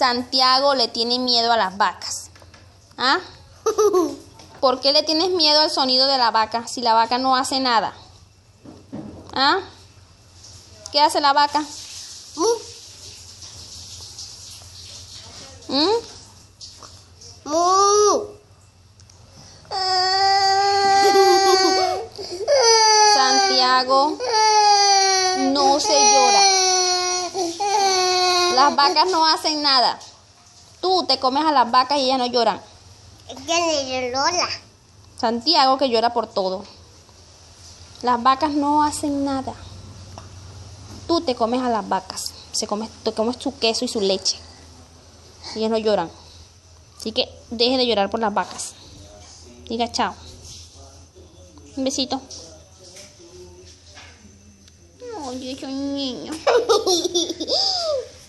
Santiago le tiene miedo a las vacas? ¿Ah? ¿Por qué le tienes miedo al sonido de la vaca si la vaca no hace nada? ¿Ah? ¿Qué hace la vaca? Santiago, no se llora. Las vacas no hacen nada. Tú te comes a las vacas y ellas no lloran. Santiago que llora por todo. Las vacas no hacen nada. Tú te comes a las vacas. Te comes su queso y su leche. Ellas no lloran. Así que deje de llorar por las vacas. Diga chao. Un besito. Ay, yo soy un niño.